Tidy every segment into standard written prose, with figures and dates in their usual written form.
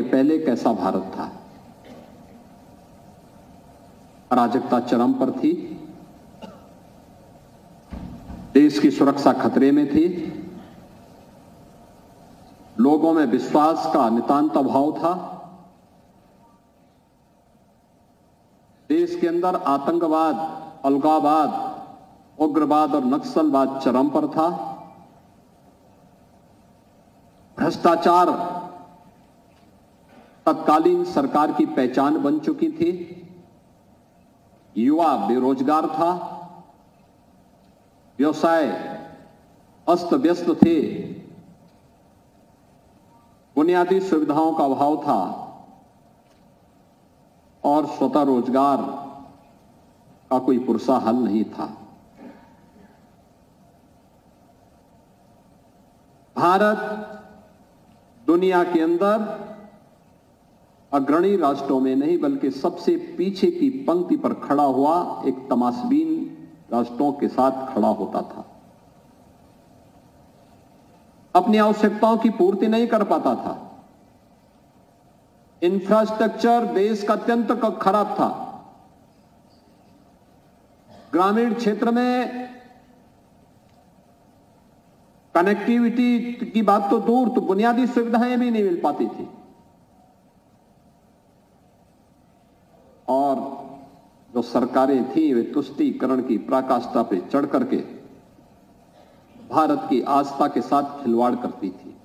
पहले कैसा भारत था। अराजकता चरम पर थी, देश की सुरक्षा खतरे में थी, लोगों में विश्वास का नितांत अभाव था, देश के अंदर आतंकवाद, अलगाववाद, उग्रवाद और नक्सलवाद चरम पर था, भ्रष्टाचार तत्कालीन सरकार की पहचान बन चुकी थी, युवा बेरोजगार था, व्यवसाय अस्त व्यस्त थे, बुनियादी सुविधाओं का अभाव था और स्वतः रोजगार का कोई पुरसा हल नहीं था। भारत दुनिया के अंदर अग्रणी राष्ट्रों में नहीं बल्कि सबसे पीछे की पंक्ति पर खड़ा हुआ एक तमाशबीन राष्ट्रों के साथ खड़ा होता था। अपनी आवश्यकताओं की पूर्ति नहीं कर पाता था। इंफ्रास्ट्रक्चर देश का अत्यंत खराब था। ग्रामीण क्षेत्र में कनेक्टिविटी की बात तो दूर, तो बुनियादी सुविधाएं भी नहीं मिल पाती थी। और जो सरकारें थी वे तुष्टीकरण की पराकाष्ठा पे चढ़ करके भारत की आस्था के साथ खिलवाड़ करती थी।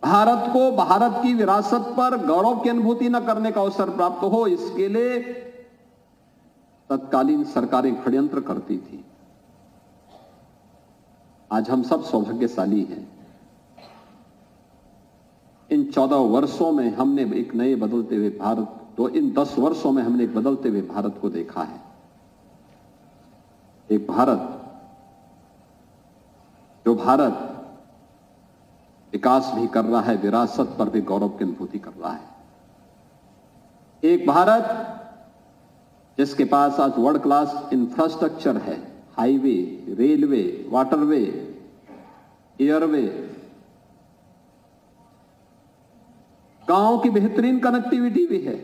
भारत को भारत की विरासत पर गौरव की अनुभूति न करने का अवसर प्राप्त हो, इसके लिए तत्कालीन सरकारें षड्यंत्र करती थी। आज हम सब सौभाग्यशाली हैं। इन 14 वर्षों में हमने एक नए बदलते हुए भारत, तो इन 10 वर्षों में हमने एक बदलते हुए भारत को देखा है। एक भारत जो भारत विकास भी कर रहा है, विरासत पर भी गौरव की अनुभूति कर रहा है। एक भारत जिसके पास आज वर्ल्ड क्लास इंफ्रास्ट्रक्चर है, हाईवे, रेलवे, वाटरवे, एयरवे, गांव की बेहतरीन कनेक्टिविटी भी है।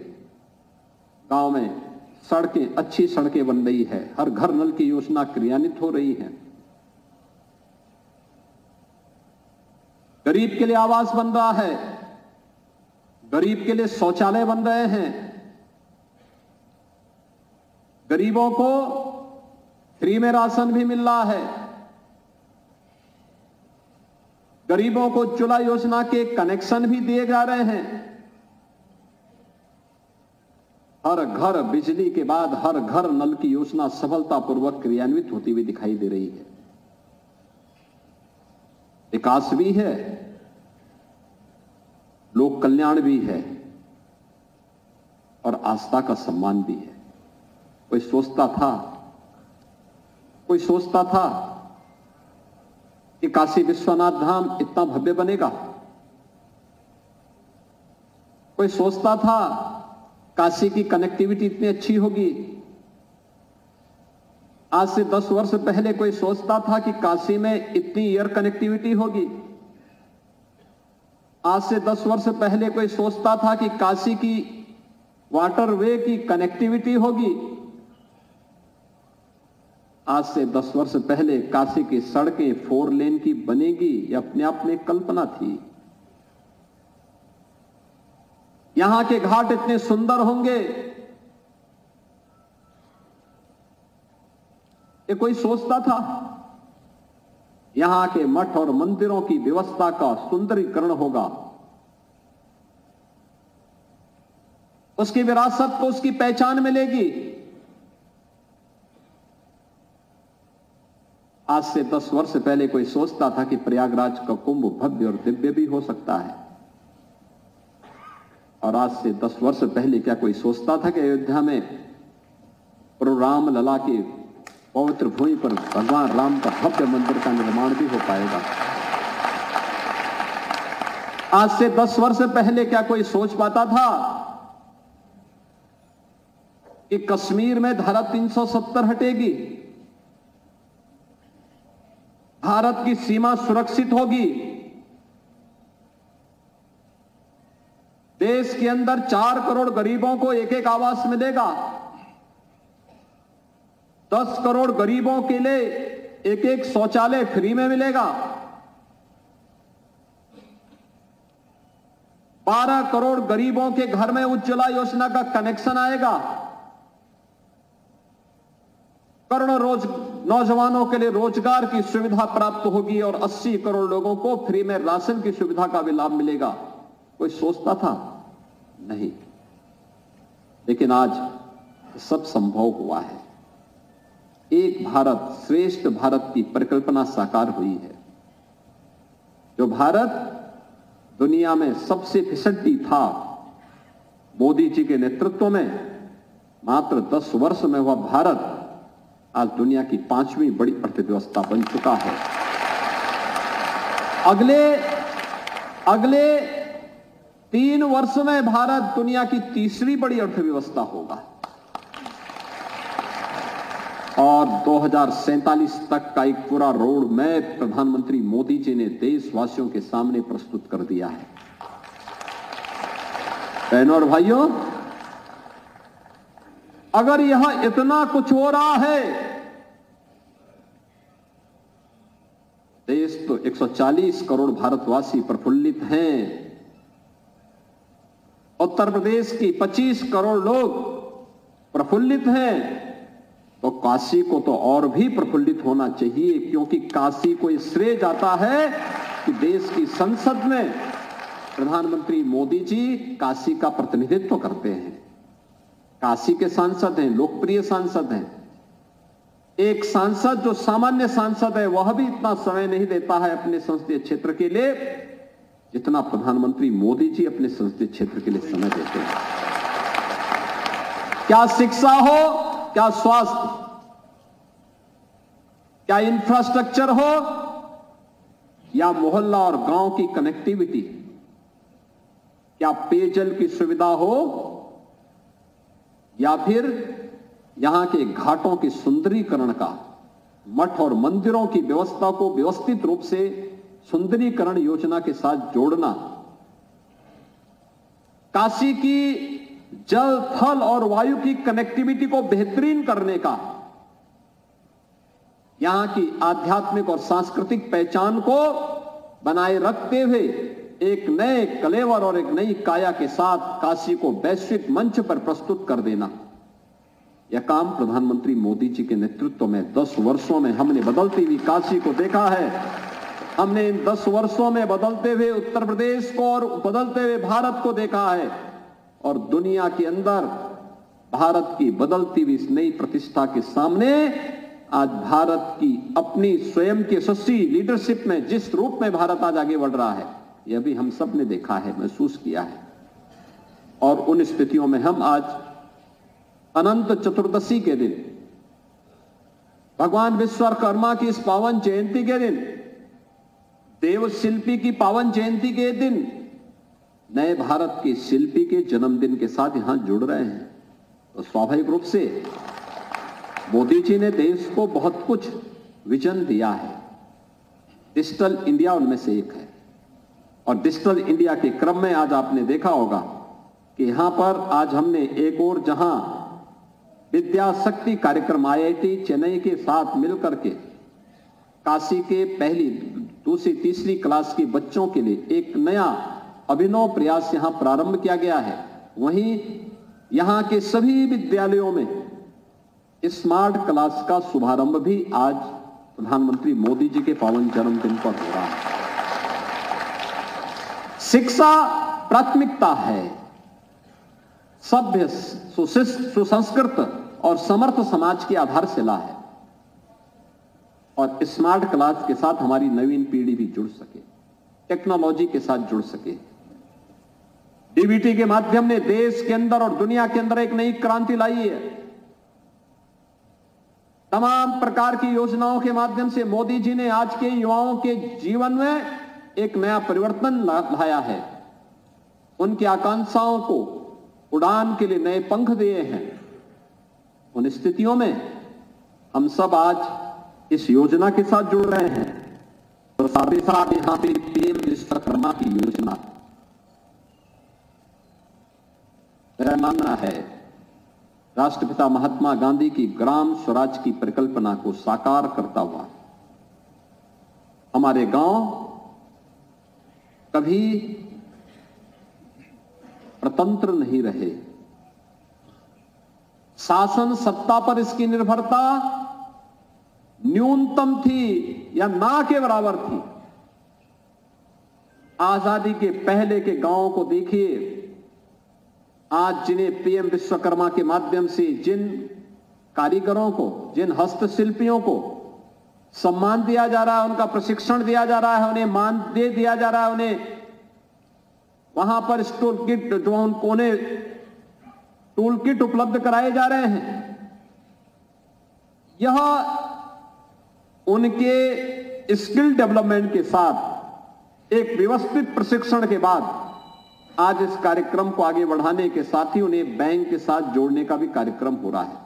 गांव में सड़कें, अच्छी सड़कें बन रही है, हर घर नल की योजना क्रियान्वित हो रही है, गरीब के लिए आवास बन रहा है, गरीब के लिए शौचालय बन रहे हैं, गरीबों को फ्री में राशन भी मिल रहा है, गरीबों को उज्ज्वला योजना के कनेक्शन भी दिए जा रहे हैं। हर घर बिजली के बाद हर घर नल की योजना सफलतापूर्वक क्रियान्वित होती हुई दिखाई दे रही है। विकास भी है, लोक कल्याण भी है और आस्था का सम्मान भी है। कोई सोचता था कि काशी विश्वनाथ धाम इतना भव्य बनेगा? कोई सोचता था काशी की कनेक्टिविटी इतनी अच्छी होगी? आज से 10 वर्ष पहले कोई सोचता था कि काशी में इतनी एयर कनेक्टिविटी होगी? आज से 10 वर्ष पहले कोई सोचता था कि काशी की वाटरवे की कनेक्टिविटी होगी? आज से 10 वर्ष पहले काशी की सड़कें 4 लेन की बनेगी, यह अपने आप में कल्पना थी। यहां के घाट इतने सुंदर होंगे, ये कोई सोचता था? यहां के मठ और मंदिरों की व्यवस्था का सुंदरीकरण होगा, उसकी विरासत को उसकी पहचान मिलेगी। आज से 10 वर्ष पहले कोई सोचता था कि प्रयागराज का कुंभ भव्य और दिव्य भी हो सकता है? और आज से 10 वर्ष पहले क्या कोई सोचता था कि अयोध्या में प्रभु राम लला के पवित्र भूमि पर भगवान राम का भव्य मंदिर का निर्माण भी हो पाएगा? आज से 10 वर्ष पहले क्या कोई सोच पाता था कि कश्मीर में धारा 370 हटेगी, भारत की सीमा सुरक्षित होगी, देश के अंदर 4 करोड़ गरीबों को एक एक आवास मिलेगा। 10 करोड़ गरीबों के लिए एक एक शौचालय फ्री में मिलेगा। 12 करोड़ गरीबों के घर में उज्ज्वला योजना का कनेक्शन आएगा। करोड़ों नौजवानों के लिए रोजगार की सुविधा प्राप्त होगी और 80 करोड़ लोगों को फ्री में राशन की सुविधा का भी लाभ मिलेगा। कोई सोचता था? नहीं। लेकिन आज सब संभव हुआ है। एक भारत श्रेष्ठ भारत की परिकल्पना साकार हुई है। जो भारत दुनिया में सबसे फिसड्डी था, मोदी जी के नेतृत्व में मात्र 10 वर्ष में हुआ भारत आज दुनिया की 5वीं बड़ी अर्थव्यवस्था बन चुका है। अगले 3 वर्ष में भारत दुनिया की 3री बड़ी अर्थव्यवस्था होगा और 2047 तक का एक पूरा रोड मैप प्रधानमंत्री मोदी जी ने देशवासियों के सामने प्रस्तुत कर दिया है। बहनों और भाइयों, अगर यहां इतना कुछ हो रहा है, देश तो 140 करोड़ भारतवासी प्रफुल्लित हैं। उत्तर प्रदेश की 25 करोड़ लोग प्रफुल्लित हैं, तो काशी को तो और भी प्रफुल्लित होना चाहिए, क्योंकि काशी को श्रेय जाता है कि देश की संसद में प्रधानमंत्री मोदी जी काशी का प्रतिनिधित्व करते हैं। काशी के सांसद हैं, लोकप्रिय सांसद हैं। एक सांसद जो सामान्य सांसद है वह भी इतना समय नहीं देता है अपने संसदीय क्षेत्र के लिए जितना प्रधानमंत्री मोदी जी अपने संसदीय क्षेत्र के लिए समय देते हैं। क्या शिक्षा हो, क्या स्वास्थ्य, क्या इंफ्रास्ट्रक्चर हो, या मोहल्ला और गांव की कनेक्टिविटी, क्या पेयजल की सुविधा हो, या फिर यहां के घाटों के सुंदरीकरण का, मठ और मंदिरों की व्यवस्था को व्यवस्थित रूप से सुंदरीकरण योजना के साथ जोड़ना, काशी की जल, थल और वायु की कनेक्टिविटी को बेहतरीन करने का, यहां की आध्यात्मिक और सांस्कृतिक पहचान को बनाए रखते हुए एक नए कलेवर और एक नई काया के साथ काशी को वैश्विक मंच पर प्रस्तुत कर देना, यह काम प्रधानमंत्री मोदी जी के नेतृत्व में 10 वर्षों में हमने बदलती हुई काशी को देखा है। हमने इन 10 वर्षों में बदलते हुए उत्तर प्रदेश को और बदलते हुए भारत को देखा है, और दुनिया के अंदर भारत की बदलती हुई इस नई प्रतिष्ठा के सामने आज भारत की अपनी स्वयं की यशस्वी लीडरशिप में जिस रूप में भारत आज आगे बढ़ रहा है, यह भी हम सब ने देखा है, महसूस किया है। और उन स्थितियों में हम आज अनंत चतुर्दशी के दिन, भगवान विश्वकर्मा की इस पावन जयंती के दिन, देव शिल्पी की पावन जयंती के दिन, नए भारत के शिल्पी के जन्मदिन के साथ यहां जुड़ रहे हैं। तो स्वाभाविक रूप से मोदी जी ने देश को बहुत कुछ विजन दिया है। डिजिटल इंडिया उनमें से एक है, और डिजिटल इंडिया के क्रम में आज आपने देखा होगा कि यहां पर आज हमने एक और जहां विद्या शक्ति कार्यक्रम IIT चेन्नई के साथ मिलकर के काशी के पहली, दूसरी, तीसरी क्लास के बच्चों के लिए एक नया अभिनव प्रयास यहां प्रारंभ किया गया है। वहीं यहां के सभी विद्यालयों में स्मार्ट क्लास का शुभारंभ भी आज प्रधानमंत्री मोदी जी के पावन जन्मदिन पर हो रहा है। शिक्षा प्राथमिकता है। सभ्य, सुसंस्कृत और समर्थ समाज की आधारशिला है, और स्मार्ट क्लास के साथ हमारी नवीन पीढ़ी भी जुड़ सके, टेक्नोलॉजी के साथ जुड़ सके। डीबीटी के माध्यम ने देश के अंदर और दुनिया के अंदर एक नई क्रांति लाई है। तमाम प्रकार की योजनाओं के माध्यम से मोदी जी ने आज के युवाओं के जीवन में एक नया परिवर्तन लाया है। उनकी आकांक्षाओं को उड़ान के लिए नए पंख दिए हैं। उन स्थितियों में हम सब आज इस योजना के साथ जुड़ रहे हैं, और साथ ही साथ यहां पे पीएम विश्वकर्मा की योजना, मेरा मानना है राष्ट्रपिता महात्मा गांधी की ग्राम स्वराज की परिकल्पना को साकार करता हुआ हमारे गांव कभी प्रतंत्र नहीं रहे। शासन सत्ता पर इसकी निर्भरता न्यूनतम थी या ना के बराबर थी। आजादी के पहले के गांवों को देखिए, आज जिन्हें पीएम विश्वकर्मा के माध्यम से जिन कारीगरों को, जिन हस्तशिल्पियों को सम्मान दिया जा रहा है, उनका प्रशिक्षण दिया जा रहा है, उन्हें मान दे दिया जा रहा है, उन्हें वहां पर टूल किट जो उन्हें टूल किट उपलब्ध कराए जा रहे हैं, यह उनके स्किल डेवलपमेंट के साथ एक व्यवस्थित प्रशिक्षण के बाद आज इस कार्यक्रम को आगे बढ़ाने के साथ ही उन्हें बैंक के साथ जोड़ने का भी कार्यक्रम हो रहा है।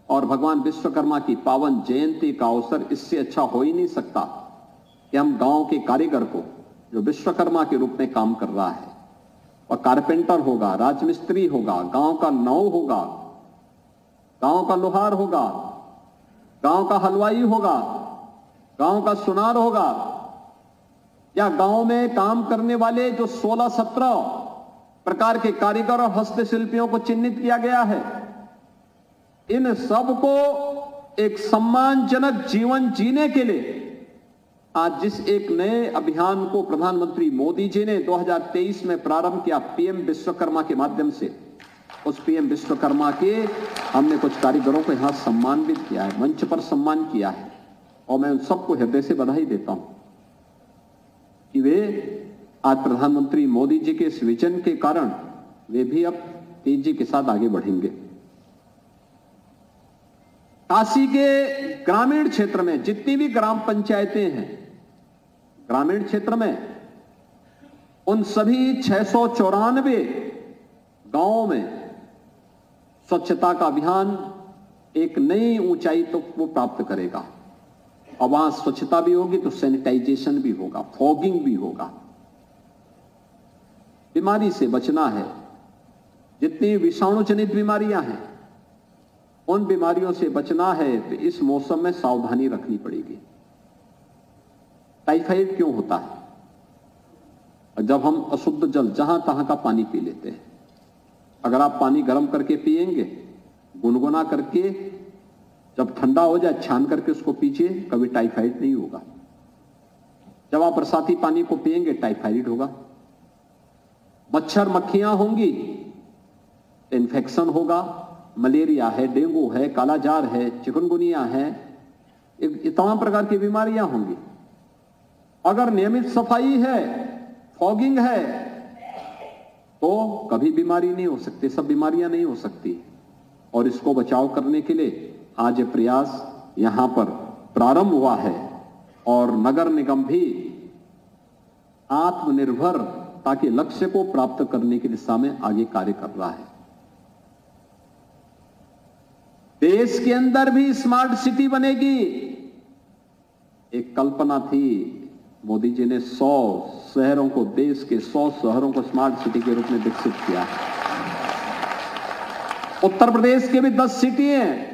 और भगवान विश्वकर्मा की पावन जयंती का अवसर इससे अच्छा हो ही नहीं सकता कि हम गांव के कारीगर को, जो विश्वकर्मा के रूप में काम कर रहा है, और कारपेंटर होगा, राजमिस्त्री होगा, गांव का नाव होगा, गांव का लोहार होगा, गांव का हलवाई होगा, गांव का सुनार होगा, या गांव में काम करने वाले जो 16-17 प्रकार के कारीगर और हस्तशिल्पियों को चिन्हित किया गया है, इन सबको एक सम्मानजनक जीवन जीने के लिए आज जिस एक नए अभियान को प्रधानमंत्री मोदी जी ने 2023 में प्रारंभ किया, पीएम विश्वकर्मा के माध्यम से, उस पीएम विश्वकर्मा के हमने कुछ कारीगरों को यहां सम्मानित किया है, मंच पर सम्मान किया है, और मैं उन सबको हृदय से बधाई देता हूं कि वे आज प्रधानमंत्री मोदी जी के इस विजन के कारण वे भी अब तेजी के साथ आगे बढ़ेंगे। काशी के ग्रामीण क्षेत्र में जितनी भी ग्राम पंचायतें हैं, ग्रामीण क्षेत्र में उन सभी 694 गांवों में स्वच्छता का अभियान एक नई ऊंचाई तक वो प्राप्त करेगा। और वहां स्वच्छता भी होगी तो सैनिटाइजेशन भी होगा, फॉगिंग भी होगा। बीमारी से बचना है, जितनी विषाणु जनित बीमारियां हैं उन बीमारियों से बचना है तो इस मौसम में सावधानी रखनी पड़ेगी। टाइफाइड क्यों होता है? जब हम अशुद्ध जल जहां तहां का पानी पी लेते हैं। अगर आप पानी गर्म करके पिएंगे, गुनगुना करके, जब ठंडा हो जाए छान करके उसको पीजिए, कभी टाइफाइड नहीं होगा। जब आप बरसाती पानी को पिएंगे टाइफाइड होगा। मच्छर मक्खियां होंगी, इन्फेक्शन होगा, मलेरिया है, डेंगू है, कालाजार है, चिकनगुनिया है, तमाम प्रकार की बीमारियां होंगी। अगर नियमित सफाई है, फॉगिंग है, तो कभी बीमारी नहीं हो सकती, सब बीमारियां नहीं हो सकती। और इसको बचाव करने के लिए आज ये प्रयास यहां पर प्रारंभ हुआ है और नगर निगम भी आत्मनिर्भरता के लक्ष्य को प्राप्त करने की दिशा में आगे कार्य कर रहा है। देश के अंदर भी स्मार्ट सिटी बनेगी। एक कल्पना थी, मोदी जी ने 100 शहरों को, देश के 100 शहरों को स्मार्ट सिटी के रूप में विकसित किया है। उत्तर प्रदेश के भी 10 सिटी हैं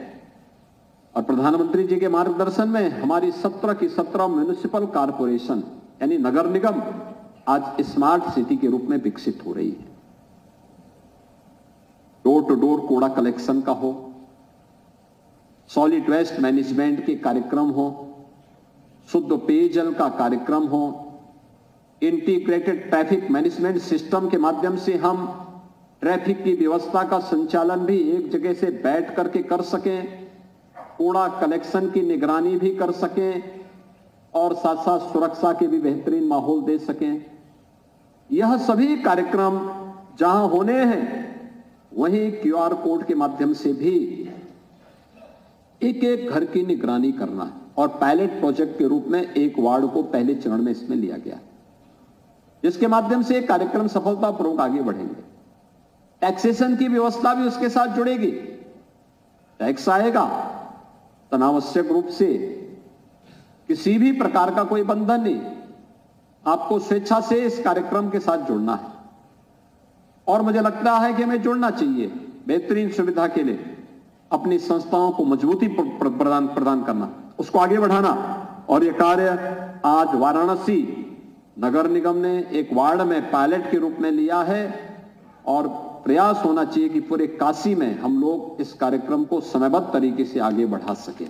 और प्रधानमंत्री जी के मार्गदर्शन में हमारी 17 की 17 म्युनिसिपल कारपोरेशन यानी नगर निगम आज स्मार्ट सिटी के रूप में विकसित हो रही है। डोर टू डोर कूड़ा कलेक्शन का हो, सॉलिड वेस्ट मैनेजमेंट के कार्यक्रम हो, शुद्ध पेयजल का कार्यक्रम हो, इंटीग्रेटेड ट्रैफिक मैनेजमेंट सिस्टम के माध्यम से हम ट्रैफिक की व्यवस्था का संचालन भी एक जगह से बैठ करके कर सकें, कूड़ा कलेक्शन की निगरानी भी कर सकें और साथ साथ सुरक्षा के भी बेहतरीन माहौल दे सकें। यह सभी कार्यक्रम जहां होने हैं वहीं क्यूआर कोड के माध्यम से भी एक एक घर की निगरानी करना और पायलट प्रोजेक्ट के रूप में एक वार्ड को पहले चरण में इसमें लिया गया, जिसके माध्यम से कार्यक्रम सफलतापूर्वक आगे बढ़ेंगे। टैक्सेशन की व्यवस्था भी उसके साथ जुड़ेगी। टैक्स आएगा, अनावश्यक रूप से किसी भी प्रकार का कोई बंधन नहीं, आपको स्वेच्छा से इस कार्यक्रम के साथ जुड़ना है। और मुझे लगता है कि हमें जुड़ना चाहिए बेहतरीन सुविधा के लिए, अपनी संस्थाओं को मजबूती प्रदान करना, उसको आगे बढ़ाना। और यह कार्य आज वाराणसी नगर निगम ने एक वार्ड में पायलट के रूप में लिया है और प्रयास होना चाहिए कि पूरे काशी में हम लोग इस कार्यक्रम को समयबद्ध तरीके से आगे बढ़ा सके।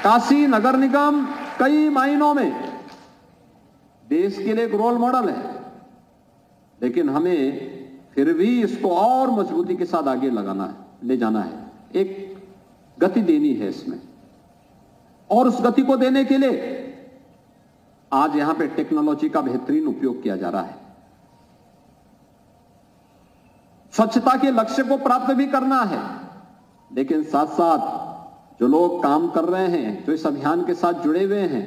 काशी नगर निगम कई मायनों में देश के लिए एक रोल मॉडल है, लेकिन हमें फिर भी इसको और मजबूती के साथ आगे ले जाना है, एक गति देनी है इसमें। और उस गति को देने के लिए आज यहां पे टेक्नोलॉजी का बेहतरीन उपयोग किया जा रहा है। स्वच्छता के लक्ष्य को प्राप्त भी करना है, लेकिन साथ साथ जो लोग काम कर रहे हैं, जो इस अभियान के साथ जुड़े हुए हैं,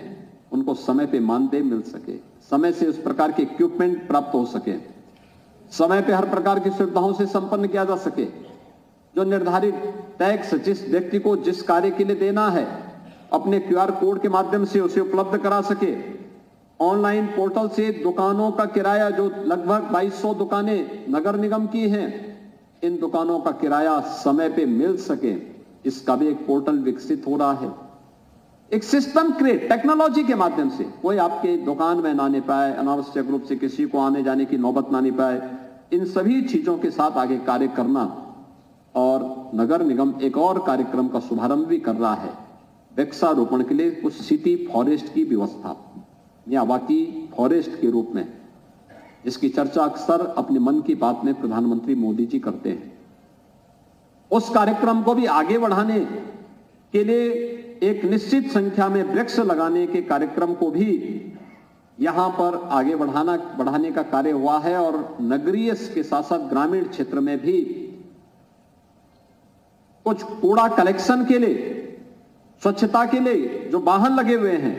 उनको समय पे मानदेय मिल सके, समय से उस प्रकार के इक्विपमेंट प्राप्त हो सके, समय पे हर प्रकार की सुविधाओं से संपन्न किया जा सके। जो निर्धारित टैक्स जिस व्यक्ति को जिस कार्य के लिए देना है, अपने QR कोड के माध्यम से उसे उपलब्ध करा सके। ऑनलाइन पोर्टल से दुकानों का किराया, जो लगभग 2200 दुकानें नगर निगम की हैं, इन दुकानों का किराया समय पे मिल सके, इसका भी एक पोर्टल विकसित हो रहा है। एक सिस्टम क्रिएट टेक्नोलॉजी के माध्यम से कोई आपके दुकान में ना आने पाए, अनावश्यक रूप से किसी को आने जाने की नौबत ना आने पाए, इन सभी चीजों के साथ आगे कार्य करना। और नगर निगम एक और कार्यक्रम का शुभारंभ भी कर रहा है, वृक्षारोपण के लिए कुछ सिटी फॉरेस्ट की व्यवस्था, मियावाकी फॉरेस्ट के रूप में, जिसकी चर्चा अक्सर अपने मन की बात में प्रधानमंत्री मोदी जी करते हैं। उस कार्यक्रम को भी आगे बढ़ाने के लिए एक निश्चित संख्या में वृक्ष लगाने के कार्यक्रम को भी यहां पर आगे बढ़ाने का कार्य हुआ है। और नगरीय के साथ साथ ग्रामीण क्षेत्र में भी कुछ कूड़ा कलेक्शन के लिए, स्वच्छता के लिए जो वाहन लगे हुए हैं,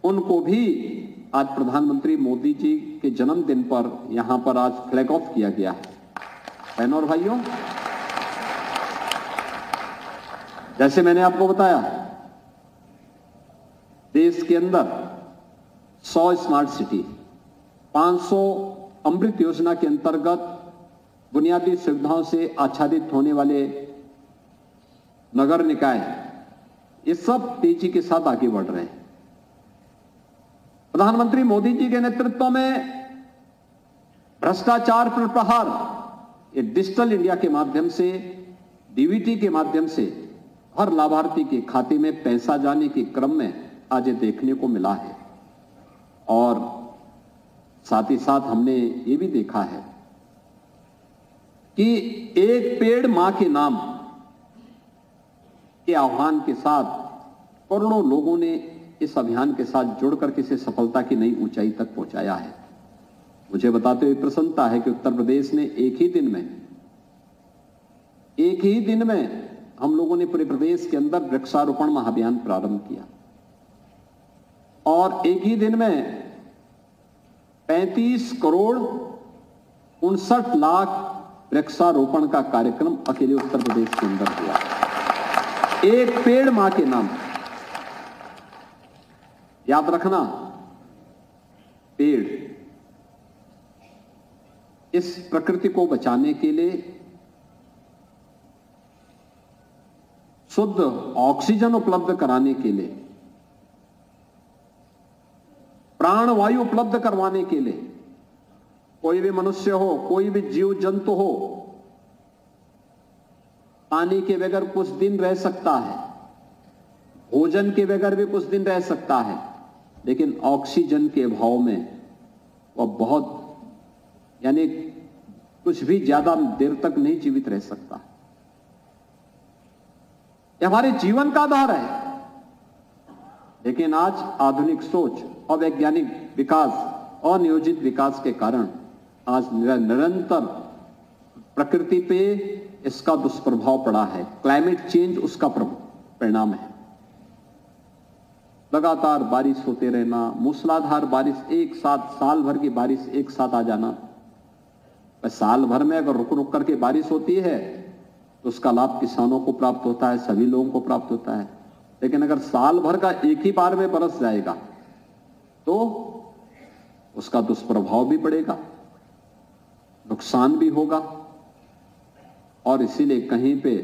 उनको भी आज प्रधानमंत्री मोदी जी के जन्मदिन पर यहां पर आज फ्लैग ऑफ किया गया है। बहनों और भाइयों, जैसे मैंने आपको बताया, देश के अंदर 100 स्मार्ट सिटी, 500 अमृत योजना के अंतर्गत बुनियादी सुविधाओं से आच्छादित होने वाले नगर निकाय, ये सब तेजी के साथ आगे बढ़ रहे हैं। प्रधानमंत्री मोदी जी के नेतृत्व में भ्रष्टाचार पर प्रहार, ये डिजिटल इंडिया के माध्यम से, डीबीटी के माध्यम से हर लाभार्थी के खाते में पैसा जाने के क्रम में आज ये देखने को मिला है। और साथ ही साथ हमने ये भी देखा है कि एक पेड़ मां के नाम के आह्वान के साथ करोड़ों लोगों ने इस अभियान के साथ जुड़कर किसी सफलता की नई ऊंचाई तक पहुंचाया है। मुझे बताते हुए प्रसन्नता है कि उत्तर प्रदेश ने एक ही दिन में हम लोगों ने पूरे प्रदेश के अंदर वृक्षारोपण महाअभियान प्रारंभ किया और एक ही दिन में 35 करोड़ 59 लाख वृक्षारोपण का कार्यक्रम अकेले उत्तर प्रदेश के अंदर हुआ। एक पेड़ मां के नाम। याद रखना, पेड़ इस प्रकृति को बचाने के लिए, शुद्ध ऑक्सीजन उपलब्ध कराने के लिए, प्राणवायु उपलब्ध करवाने के लिए, कोई भी मनुष्य हो, कोई भी जीव जंतु हो, पानी के बगैर कुछ दिन रह सकता है, भोजन के बगैर भी कुछ दिन रह सकता है, लेकिन ऑक्सीजन के अभाव में वह बहुत यानी कुछ भी ज्यादा देर तक नहीं जीवित रह सकता। यह हमारे जीवन का आधार है। लेकिन आज आधुनिक सोच और वैज्ञानिक विकास और नियोजित विकास के कारण आज निरंतर प्रकृति पे इसका दुष्प्रभाव पड़ा है। क्लाइमेट चेंज उसका परिणाम है। लगातार बारिश होते रहना, मूसलाधार बारिश एक साथ, साल भर की बारिश एक साथ आ जाना। साल भर में अगर रुक रुक करके बारिश होती है तो उसका लाभ किसानों को प्राप्त होता है, सभी लोगों को प्राप्त होता है। लेकिन अगर साल भर का एक ही बार में बरस जाएगा तो उसका दुष्प्रभाव भी पड़ेगा, नुकसान भी होगा और इसीलिए कहीं पे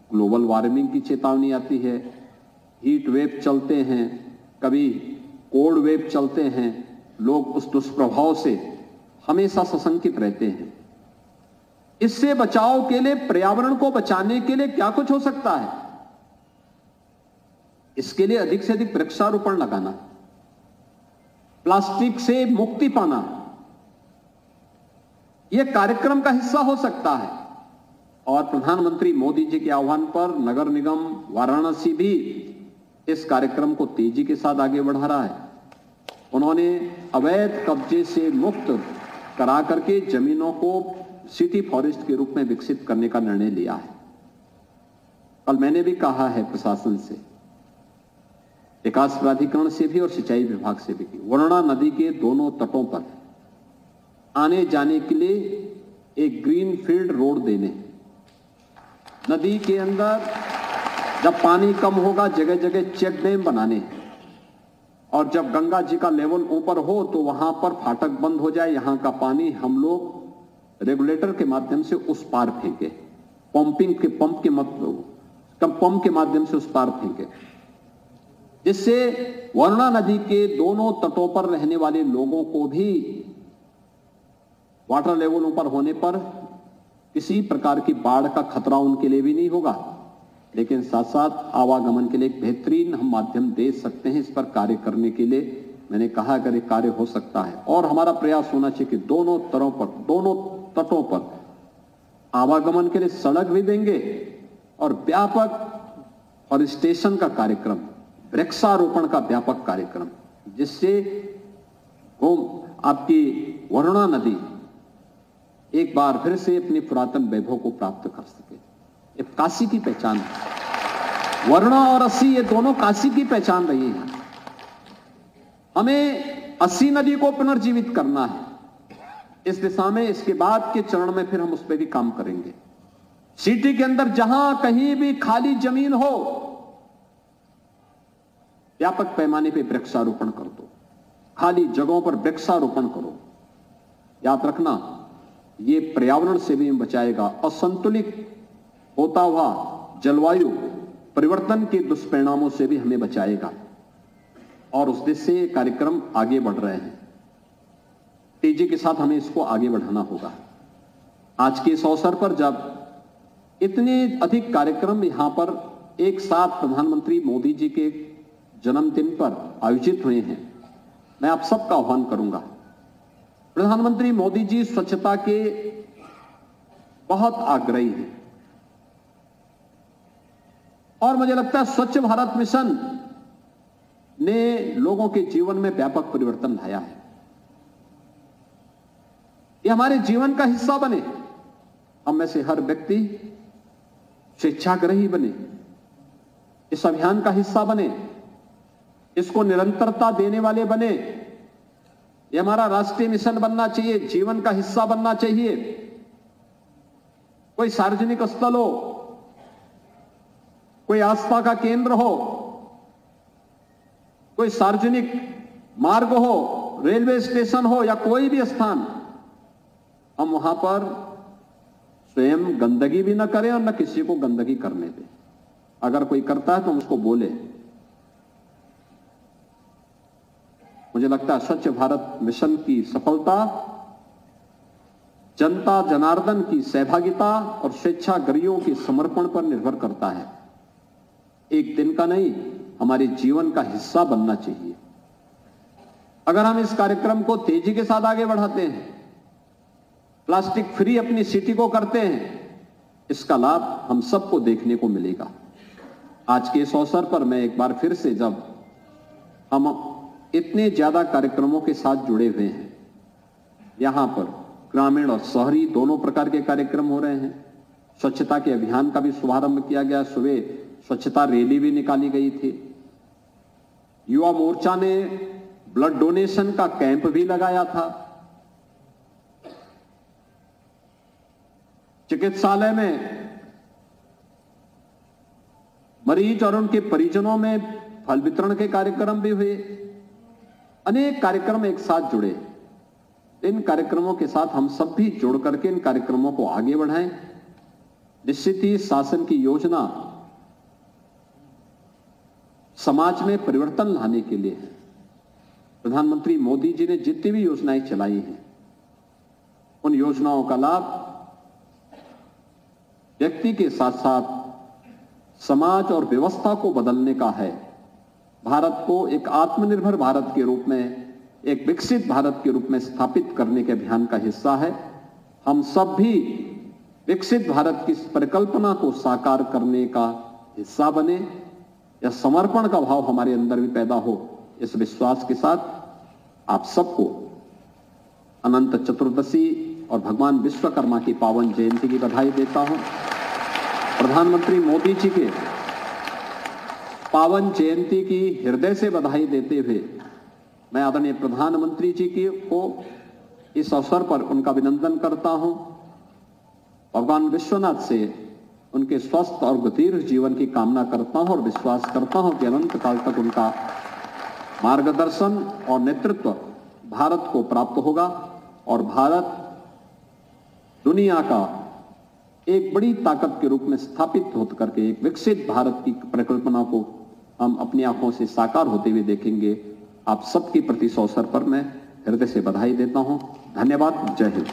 ग्लोबल वार्मिंग की चेतावनी आती है, हीट वेव चलते हैं, कभी कोल्ड वेव चलते हैं। लोग उस दुष्प्रभाव से हमेशा सशंकित रहते हैं। इससे बचाव के लिए, पर्यावरण को बचाने के लिए क्या कुछ हो सकता है? इसके लिए अधिक से अधिक वृक्षारोपण लगाना, प्लास्टिक से मुक्ति पाना, यह कार्यक्रम का हिस्सा हो सकता है। और प्रधानमंत्री मोदी जी के आह्वान पर नगर निगम वाराणसी भी इस कार्यक्रम को तेजी के साथ आगे बढ़ा रहा है। उन्होंने अवैध कब्जे से मुक्त करा करके जमीनों को सिटी फॉरेस्ट के रूप में विकसित करने का निर्णय लिया है। कल मैंने भी कहा है प्रशासन से, विकास प्राधिकरण से भी और सिंचाई विभाग से भी, वरुणा नदी के दोनों तटों पर आने जाने के लिए एक ग्रीन फील्ड रोड देने, नदी के अंदर जब पानी कम होगा जगह जगह चेक डैम बनाने, और जब गंगा जी का लेवल ऊपर हो तो वहां पर फाटक बंद हो जाए, यहां का पानी हम लोग रेगुलेटर के माध्यम से उस पार फेंके, पंप के माध्यम से उस पार फेंके, जिससे वरुणा नदी के दोनों तटों पर रहने वाले लोगों को भी वाटर लेवल ऊपर होने पर किसी प्रकार की बाढ़ का खतरा उनके लिए भी नहीं होगा, लेकिन साथ साथ आवागमन के लिए एक बेहतरीन हम माध्यम दे सकते हैं। इस पर कार्य करने के लिए मैंने कहा अगर ये कार्य हो सकता है, और हमारा प्रयास होना चाहिए कि दोनों तटों पर आवागमन के लिए सड़क भी देंगे और व्यापक और स्टेशन का कार्यक्रम, वृक्षारोपण का व्यापक कार्यक्रम, जिससे आपकी वरुणा नदी एक बार फिर से अपनी पुरातन वैभव को प्राप्त कर सके। ये काशी की पहचान है। वरुणा और अस्सी ये दोनों काशी की पहचान रही है। हमें अस्सी नदी को पुनर्जीवित करना है। इस दिशा में इसके बाद के चरण में फिर हम उस पर भी काम करेंगे। सिटी के अंदर जहां कहीं भी खाली जमीन हो, व्यापक पैमाने पे वृक्षारोपण कर दो, खाली जगहों पर वृक्षारोपण करो। याद रखना, ये पर्यावरण से भी बचाएगा, असंतुलित होता हुआ जलवायु परिवर्तन के दुष्परिणामों से भी हमें बचाएगा, और उस दिशा से कार्यक्रम आगे बढ़ रहे हैं। तेजी के साथ हमें इसको आगे बढ़ाना होगा। आज के इस अवसर पर जब इतने अधिक कार्यक्रम यहां पर एक साथ प्रधानमंत्री मोदी जी के जन्मदिन पर आयोजित हुए हैं, मैं आप सबका आह्वान करूंगा। प्रधानमंत्री मोदी जी स्वच्छता के बहुत आग्रही हैं, और मुझे लगता है स्वच्छ भारत मिशन ने लोगों के जीवन में व्यापक परिवर्तन लाया है। ये हमारे जीवन का हिस्सा बने। हम में से हर व्यक्ति स्वेच्छाग्रही बने, इस अभियान का हिस्सा बने, इसको निरंतरता देने वाले बने। ये हमारा राष्ट्रीय मिशन बनना चाहिए, जीवन का हिस्सा बनना चाहिए। कोई सार्वजनिक स्थल हो, कोई आस्था का केंद्र हो, कोई सार्वजनिक मार्ग हो, रेलवे स्टेशन हो, या कोई भी स्थान, हम वहां पर स्वयं गंदगी भी न करें और न किसी को गंदगी करने दें। अगर कोई करता है तो हम उसको बोले। मुझे लगता है स्वच्छ भारत मिशन की सफलता जनता जनार्दन की सहभागिता और स्वेच्छाग्रहियों के समर्पण पर निर्भर करता है। एक दिन का नहीं, हमारे जीवन का हिस्सा बनना चाहिए। अगर हम इस कार्यक्रम को तेजी के साथ आगे बढ़ाते हैं, प्लास्टिक फ्री अपनी सिटी को करते हैं, इसका लाभ हम सबको देखने को मिलेगा। आज के इस अवसर पर मैं एक बार फिर से, जब हम इतने ज्यादा कार्यक्रमों के साथ जुड़े हुए हैं, यहां पर ग्रामीण और शहरी दोनों प्रकार के कार्यक्रम हो रहे हैं। स्वच्छता के अभियान का भी शुभारंभ किया गया। सुबह स्वच्छता रैली भी निकाली गई थी। युवा मोर्चा ने ब्लड डोनेशन का कैंप भी लगाया था। चिकित्सालय में मरीज और उनके परिजनों में फल वितरण के कार्यक्रम भी हुए। अनेक कार्यक्रम एक साथ जुड़े। इन कार्यक्रमों के साथ हम सब भी जुड़ करके इन कार्यक्रमों को आगे बढ़ाएं। निश्चित ही शासन की योजना समाज में परिवर्तन लाने के लिए है। प्रधानमंत्री मोदी जी ने जितनी भी योजनाएं चलाई हैं, उन योजनाओं का लाभ व्यक्ति के साथ साथ समाज और व्यवस्था को बदलने का है। भारत को एक आत्मनिर्भर भारत के रूप में, एक विकसित भारत के रूप में स्थापित करने के अभियान का हिस्सा है। हम सब भी विकसित भारत की परिकल्पना को साकार करने का हिस्सा बने, या समर्पण का भाव हमारे अंदर भी पैदा हो। इस विश्वास के साथ आप सबको अनंत चतुर्दशी और भगवान विश्वकर्मा की पावन जयंती की बधाई देता हूं। प्रधानमंत्री मोदी जी के पावन जयंती की हृदय से बधाई देते हुए मैं आदरणीय प्रधानमंत्री जी को इस अवसर पर उनका अभिनंदन करता हूं। भगवान विश्वनाथ से उनके स्वस्थ और दीर्घ जीवन की कामना करता हूं और विश्वास करता हूं कि अनंत काल तक उनका मार्गदर्शन और नेतृत्व भारत को प्राप्त होगा और भारत दुनिया का एक बड़ी ताकत के रूप में स्थापित होकर करके एक विकसित भारत की परिकल्पना को हम अपनी आंखों से साकार होते हुए देखेंगे। आप सबके प्रति इस अवसर पर मैं हृदय से बधाई देता हूं। धन्यवाद। जय हिंद।